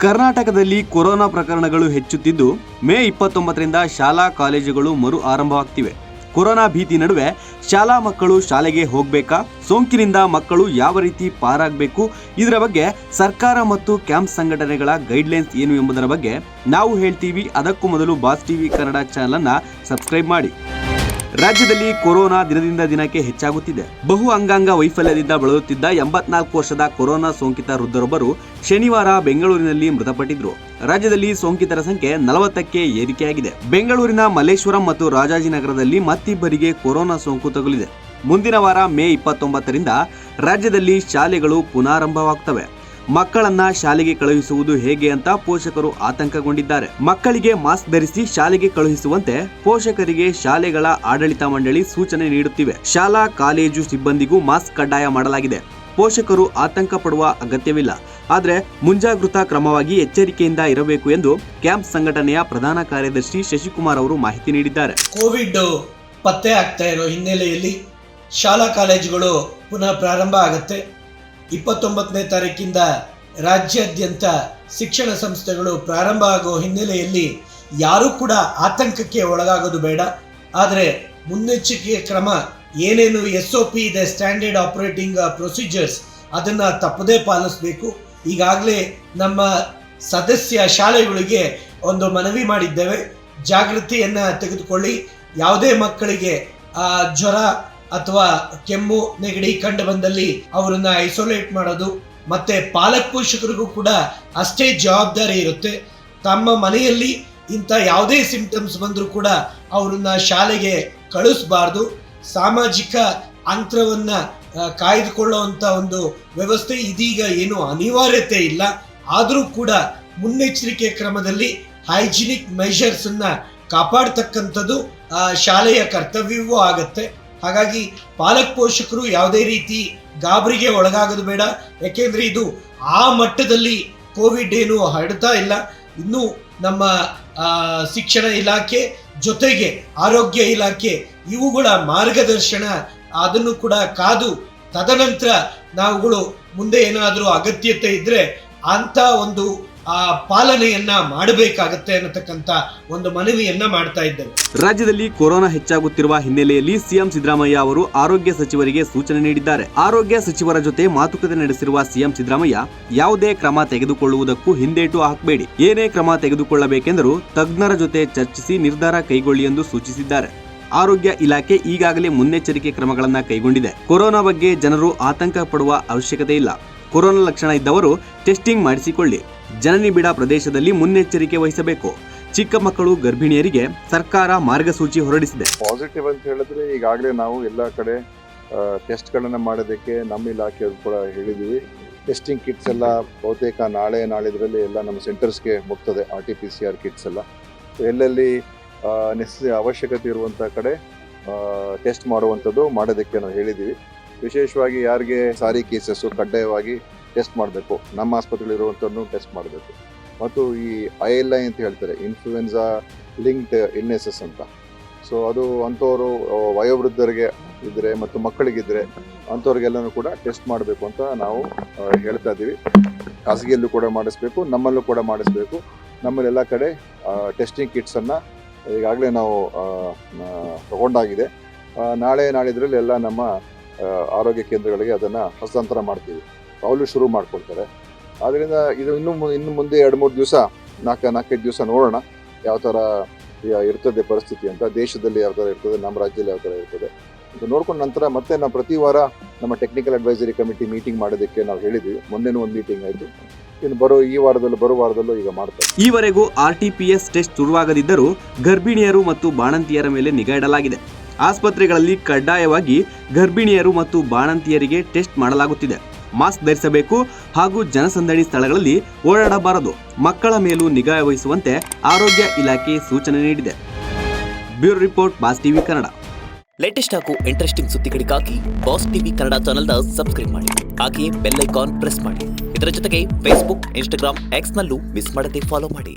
ಕರ್ನಾಟಕದಲ್ಲಿ ಕೊರೋನಾ ಪ್ರಕರಣಗಳು ಹೆಚ್ಚುತ್ತಿದ್ದು ಮೇ 29ರಿಂದ ಶಾಲಾ ಕಾಲೇಜುಗಳು ಮರು ಆರಂಭವಾಗ್ತಿವೆ. ಕೊರೋನಾ ಭೀತಿ ನಡುವೆ ಶಾಲಾ ಮಕ್ಕಳು ಶಾಲೆಗೆ ಹೋಗಬೇಕಾ? ಸೋಂಕಿನಿಂದ ಮಕ್ಕಳು ಯಾವ ರೀತಿ ಪಾರಾಗಬೇಕು? ಇದರ ಬಗ್ಗೆ ಸರ್ಕಾರ ಮತ್ತು ಕ್ಯಾಂಪ್ ಸಂಘಟನೆಗಳ ಗೈಡ್ಲೈನ್ಸ್ ಏನು ಎಂಬುದರ ಬಗ್ಗೆ ನಾವು ಹೇಳ್ತೀವಿ. ಅದಕ್ಕೂ ಮೊದಲು ಬಾಸ್ ಟಿವಿ ಕನ್ನಡ ಚಾನೆಲ್ ಅನ್ನು ಸಬ್ಸ್ಕ್ರೈಬ್ ಮಾಡಿ. ರಾಜ್ಯದಲ್ಲಿ ಕೊರೋನಾ ದಿನದಿಂದ ದಿನಕ್ಕೆ ಹೆಚ್ಚಾಗುತ್ತಿದೆ. ಬಹು ಅಂಗಾಂಗ ವೈಫಲ್ಯದಿಂದ ಬಳಲುತ್ತಿದ್ದ 84 ವರ್ಷದ ಕೊರೋನಾ ಸೋಂಕಿತ ವೃದ್ಧರೊಬ್ಬರು ಶನಿವಾರ ಬೆಂಗಳೂರಿನಲ್ಲಿ ಮೃತಪಟ್ಟಿದ್ರು. ರಾಜ್ಯದಲ್ಲಿ ಸೋಂಕಿತರ ಸಂಖ್ಯೆ 40ಕ್ಕೆ ಏರಿಕೆಯಾಗಿದೆ. ಬೆಂಗಳೂರಿನ ಮಲ್ಲೇಶ್ವರಂ ಮತ್ತು ರಾಜಾಜಿನಗರದಲ್ಲಿ ಮತ್ತಿಬ್ಬರಿಗೆ ಕೊರೋನಾ ಸೋಂಕು ತಗುಲಿದೆ. ಮುಂದಿನ ವಾರ ಮೇ 29ರಿಂದ ರಾಜ್ಯದಲ್ಲಿ ಶಾಲೆಗಳು ಪುನಾರಂಭವಾಗ್ತವೆ. ಮಕ್ಕಳನ್ನ ಶಾಲೆಗೆ ಕಳುಹಿಸುವುದು ಹೇಗೆ ಅಂತ ಪೋಷಕರು ಆತಂಕಗೊಂಡಿದ್ದಾರೆ. ಮಕ್ಕಳಿಗೆ ಮಾಸ್ಕ್ ಧರಿಸಿ ಶಾಲೆಗೆ ಕಳುಹಿಸುವಂತೆ ಪೋಷಕರಿಗೆ ಶಾಲೆಗಳ ಆಡಳಿತ ಮಂಡಳಿ ಸೂಚನೆ ನೀಡುತ್ತಿವೆ. ಶಾಲಾ ಕಾಲೇಜು ಸಿಬ್ಬಂದಿಗೂ ಮಾಸ್ಕ್ ಕಡ್ಡಾಯ ಮಾಡಲಾಗಿದೆ. ಪೋಷಕರು ಆತಂಕ ಪಡುವ ಅಗತ್ಯವಿಲ್ಲ, ಆದರೆ ಮುಂಜಾಗೃತಾ ಕ್ರಮವಾಗಿ ಎಚ್ಚರಿಕೆಯಿಂದ ಇರಬೇಕು ಎಂದು ಕ್ಯಾಂಪ್ ಸಂಘಟನೆಯ ಪ್ರಧಾನ ಕಾರ್ಯದರ್ಶಿ ಶಶಿಕುಮಾರ್ ಅವರು ಮಾಹಿತಿ ನೀಡಿದ್ದಾರೆ. ಕೋವಿಡ್ ಪತ್ತೆ ಆಗ್ತಾ ಇರೋ ಹಿನ್ನೆಲೆಯಲ್ಲಿ ಶಾಲಾ ಕಾಲೇಜುಗಳು ಪುನಃ ಪ್ರಾರಂಭ ಆಗುತ್ತೆ. 29ನೇ ತಾರೀಕಿಂದ ರಾಜ್ಯಾದ್ಯಂತ ಶಿಕ್ಷಣ ಸಂಸ್ಥೆಗಳು ಪ್ರಾರಂಭ ಆಗೋ ಹಿನ್ನೆಲೆಯಲ್ಲಿ ಯಾರೂ ಕೂಡ ಆತಂಕಕ್ಕೆ ಒಳಗಾಗೋದು ಬೇಡ. ಆದರೆ ಮುನ್ನೆಚ್ಚರಿಕೆ ಕ್ರಮ ಏನೇನು SOP ಇದೆ, ಸ್ಟ್ಯಾಂಡರ್ಡ್ ಆಪರೇಟಿಂಗ್ ಪ್ರೊಸೀಜರ್ಸ್, ಅದನ್ನು ತಪ್ಪದೇ ಪಾಲಿಸಬೇಕು. ಈಗಾಗಲೇ ನಮ್ಮ ಸದಸ್ಯ ಶಾಲೆಗಳಿಗೆ ಒಂದು ಮನವಿ ಮಾಡಿದ್ದೇವೆ. ಜಾಗೃತಿಯನ್ನು ತೆಗೆದುಕೊಳ್ಳಿ. ಯಾವುದೇ ಮಕ್ಕಳಿಗೆ ಜ್ವರ ಅಥವಾ ಕೆಮ್ಮು ನೆಗಡಿ ಕಂಡು ಬಂದಲ್ಲಿ ಅವರನ್ನ ಐಸೋಲೇಟ್ ಮಾಡೋದು, ಮತ್ತೆ ಪಾಲಕ ಪೋಷಕರಿಗೂ ಕೂಡ ಅಷ್ಟೇ ಜವಾಬ್ದಾರಿ ಇರುತ್ತೆ. ತಮ್ಮ ಮನೆಯಲ್ಲಿ ಇಂಥ ಯಾವುದೇ ಸಿಂಪ್ಟಮ್ಸ್ ಬಂದರೂ ಕೂಡ ಅವರನ್ನ ಶಾಲೆಗೆ ಕಳಿಸಬಾರ್ದು. ಸಾಮಾಜಿಕ ಅಂತರವನ್ನು ಕಾಯ್ದುಕೊಳ್ಳುವಂಥ ಒಂದು ವ್ಯವಸ್ಥೆ ಇದೀಗ ಏನು ಅನಿವಾರ್ಯತೆ ಇಲ್ಲ. ಆದರೂ ಕೂಡ ಮುನ್ನೆಚ್ಚರಿಕೆ ಕ್ರಮದಲ್ಲಿ ಹೈಜಿನಿಕ್ ಮೆಷರ್ಸನ್ನು ಕಾಪಾಡ್ತಕ್ಕಂಥದ್ದು ಶಾಲೆಯ ಕರ್ತವ್ಯವೂ ಆಗತ್ತೆ. ಹಾಗಾಗಿ ಪಾಲಕ ಪೋಷಕರು ಯಾವುದೇ ರೀತಿ ಗಾಬರಿಗೆ ಒಳಗಾಗೋದು ಬೇಡ. ಯಾಕೆಂದರೆ ಇದು ಆ ಮಟ್ಟದಲ್ಲಿ ಕೋವಿಡ್ ಏನು ಹರಡ್ತಾ ಇಲ್ಲ. ಇನ್ನು ನಮ್ಮ ಶಿಕ್ಷಣ ಇಲಾಖೆ ಜೊತೆಗೆ ಆರೋಗ್ಯ ಇಲಾಖೆ ಇವುಗಳ ಮಾರ್ಗದರ್ಶನ ಅದನ್ನು ಕೂಡ ಕಾದು ತದನಂತರ ನಾವುಗಳು ಮುಂದೆ ಏನಾದರೂ ಅಗತ್ಯತೆ ಇದ್ದರೆ ಅಂತ ಒಂದು ಪಾಲನೆಯನ್ನ ಮಾಡಬೇಕಾಗತ್ತೆ ಅನ್ನತಕ್ಕಂಥ ಒಂದು ಮನವಿಯನ್ನ ಮಾಡ್ತಾ ಇದ್ದೇವೆ. ರಾಜ್ಯದಲ್ಲಿ ಕೊರೋನಾ ಹೆಚ್ಚಾಗುತ್ತಿರುವ ಹಿನ್ನೆಲೆಯಲ್ಲಿ ಸಿಎಂ ಸಿದ್ದರಾಮಯ್ಯ ಅವರು ಆರೋಗ್ಯ ಸಚಿವರಿಗೆ ಸೂಚನೆ ನೀಡಿದ್ದಾರೆ. ಆರೋಗ್ಯ ಸಚಿವರ ಜೊತೆ ಮಾತುಕತೆ ನಡೆಸಿರುವ ಸಿಎಂ ಸಿದ್ದರಾಮಯ್ಯ ಯಾವುದೇ ಕ್ರಮ ತೆಗೆದುಕೊಳ್ಳುವುದಕ್ಕೂ ಹಿಂದೇಟು ಹಾಕಬೇಡಿ, ಏನೇ ಕ್ರಮ ತೆಗೆದುಕೊಳ್ಳಬೇಕೆಂದರೂ ತಜ್ಞರ ಜೊತೆ ಚರ್ಚಿಸಿ ನಿರ್ಧಾರ ಕೈಗೊಳ್ಳಿ ಎಂದು ಸೂಚಿಸಿದ್ದಾರೆ. ಆರೋಗ್ಯ ಇಲಾಖೆ ಈಗಾಗಲೇ ಮುನ್ನೆಚ್ಚರಿಕೆ ಕ್ರಮಗಳನ್ನು ಕೈಗೊಂಡಿದೆ. ಕೊರೋನಾ ಬಗ್ಗೆ ಜನರು ಆತಂಕ ಪಡುವ ಅವಶ್ಯಕತೆ ಇಲ್ಲ. ಕೊರೋನಾ ಲಕ್ಷಣ ಇದ್ದವರು ಟೆಸ್ಟಿಂಗ್ ಮಾಡಿಸಿಕೊಳ್ಳಿ. ಜನನಿಬಿಡ ಪ್ರದೇಶದಲ್ಲಿ ಮುನ್ನೆಚ್ಚರಿಕೆ ವಹಿಸಬೇಕು. ಚಿಕ್ಕ ಮಕ್ಕಳು, ಗರ್ಭಿಣಿಯರಿಗೆ ಸರ್ಕಾರ ಮಾರ್ಗಸೂಚಿ ಹೊರಡಿಸಿದೆ. ಪಾಸಿಟಿವ್ ಅಂತ ಹೇಳಿದ್ರೆ ಈಗಾಗಲೇ ನಾವು ಎಲ್ಲ ಕಡೆ ಟೆಸ್ಟ್ಗಳನ್ನು ಮಾಡೋದಕ್ಕೆ ನಮ್ಮ ಇಲಾಖೆಯವರು ಕೂಡ ಹೇಳಿದ್ದೀವಿ. ಟೆಸ್ಟಿಂಗ್ ಕಿಟ್ಸ್ ಎಲ್ಲ ಬಹುತೇಕ ನಾಳಿದ್ರಲ್ಲಿ ಎಲ್ಲ ನಮ್ಮ ಸೆಂಟರ್ಸ್ಗೆ ಮುಟ್ತದೆ. RT-PCR ಕಿಟ್ಸ್ ಎಲ್ಲ ಎಲ್ಲೆಲ್ಲಿ ಅವಶ್ಯಕತೆ ಇರುವಂಥ ಕಡೆ ಟೆಸ್ಟ್ ಮಾಡೋದಕ್ಕೆ ನಾವು ಹೇಳಿದ್ದೀವಿ. ವಿಶೇಷವಾಗಿ ಯಾರಿಗೆ ಸಾರಿ ಕೇಸಸ್ಸು ಕಡ್ಡಾಯವಾಗಿ ಟೆಸ್ಟ್ ಮಾಡಬೇಕು. ನಮ್ಮ ಆಸ್ಪತ್ರೆಗಳಿರುವಂಥನ್ನು ಟೆಸ್ಟ್ ಮಾಡಬೇಕು. ಮತ್ತು ಈ ILI ಅಂತ ಹೇಳ್ತಾರೆ, ಇನ್ಫ್ಲೂಯೆನ್ಸಾ ಲಿಂಕ್ಡ್ ಇಲ್ನೆಸಸ್ ಅಂತ. ಸೊ ಅದು ಅಂಥವರು ವಯೋವೃದ್ಧರಿಗೆ ಇದ್ದರೆ ಮತ್ತು ಮಕ್ಕಳಿಗಿದ್ದರೆ ಅಂಥವ್ರಿಗೆಲ್ಲನೂ ಕೂಡ ಟೆಸ್ಟ್ ಮಾಡಬೇಕು ಅಂತ ನಾವು ಹೇಳ್ತಾ ಇದ್ದೀವಿ. ಖಾಸಗಿಯಲ್ಲೂ ಕೂಡ ಮಾಡಿಸ್ಬೇಕು, ನಮ್ಮಲ್ಲೂ ಕೂಡ ಮಾಡಿಸ್ಬೇಕು. ನಮ್ಮಲ್ಲೆಲ್ಲ ಕಡೆ ಟೆಸ್ಟಿಂಗ್ ಕಿಟ್ಸನ್ನು ಈಗಾಗಲೇ ನಾವು ತಗೊಂಡಾಗಿದೆ. ನಾಳಿದ್ರಲ್ಲಿ ಎಲ್ಲ ನಮ್ಮ ಆರೋಗ್ಯ ಕೇಂದ್ರಗಳಿಗೆ ಅದನ್ನು ಹಸ್ತಾಂತರ ಮಾಡ್ತೀವಿ. ಅವರು ಶುರು ಮಾಡ್ಕೊಳ್ತಾರೆ. ಆದ್ದರಿಂದ ಇದು ಇನ್ನು ಮುಂದೆ 2-3 ದಿವಸ 4-5 ದಿವಸ ನೋಡೋಣ ಯಾವ ಥರ ಇರ್ತದೆ ಪರಿಸ್ಥಿತಿ ಅಂತ. ದೇಶದಲ್ಲಿ ಯಾವ ಥರ ಇರ್ತದೆ, ನಮ್ಮ ರಾಜ್ಯದಲ್ಲಿ ಯಾವ ಥರ ಇರ್ತದೆ ಅಂತ ನೋಡ್ಕೊಂಡು ನಂತರ ಮತ್ತೆ ನಾವು ಪ್ರತಿ ವಾರ ನಮ್ಮ ಟೆಕ್ನಿಕಲ್ ಅಡ್ವೈಸರಿ ಕಮಿಟಿ ಮೀಟಿಂಗ್ ಮಾಡೋದಕ್ಕೆ ನಾವು ಹೇಳಿದ್ವಿ. ಮೊನ್ನೆನೂ ಒಂದು ಮೀಟಿಂಗ್ ಆಯಿತು. ಇನ್ನು ಬರೋ ವಾರದಲ್ಲೂ ಈಗ ಮಾಡ್ತಾರೆ. ಈವರೆಗೂ RT-PS ಟೆಸ್ಟ್ ಶುರುವಾಗದಿದ್ದರೂ ಗರ್ಭಿಣಿಯರು ಮತ್ತು ಬಾಣಂತಿಯರ ಮೇಲೆ ನಿಗಾ ಇಡಲಾಗಿದೆ. ಆಸ್ಪತ್ರೆಗಳಲ್ಲಿ ಕಡ್ಡಾಯವಾಗಿ ಗರ್ಭಿಣಿಯರು ಮತ್ತು ಬಾಣಂತಿಯರಿಗೆ ಟೆಸ್ಟ್ ಮಾಡಲಾಗುತ್ತಿದೆ. ಮಾಸ್ಕ್ ಧರಿಸಬೇಕು ಹಾಗೂ ಜನಸಂದಣಿ ಸ್ಥಳಗಳಲ್ಲಿ ಓಡಾಡಬಾರದು. ಮಕ್ಕಳ ಮೇಲೂ ನಿಗಾ ವಹಿಸುವಂತೆ ಆರೋಗ್ಯ ಇಲಾಖೆ ಸೂಚನೆ ನೀಡಿದೆ. Bureau report, boss TV Kannada. Latest ಹಾಗೂ ಇಂಟ್ರೆಸ್ಟಿಂಗ್ ಸುದ್ದಿಗಳಿಗಾಗಿ ಬಾಸ್ ಟಿವಿ ಕನ್ನಡ ಚಾನೆಲ್ನ ಸಬ್ಸ್ಕ್ರೈಬ್ ಮಾಡಿ. ಹಾಗೆಯೇ ಬೆಲ್ ಐಕಾನ್ ಪ್ರೆಸ್ ಮಾಡಿ. ಇದರ ಜೊತೆಗೆ Facebook, Instagram, X ನಲ್ಲೂ ಮಿಸ್ ಮಾಡದೆ ಫಾಲೋ ಮಾಡಿ.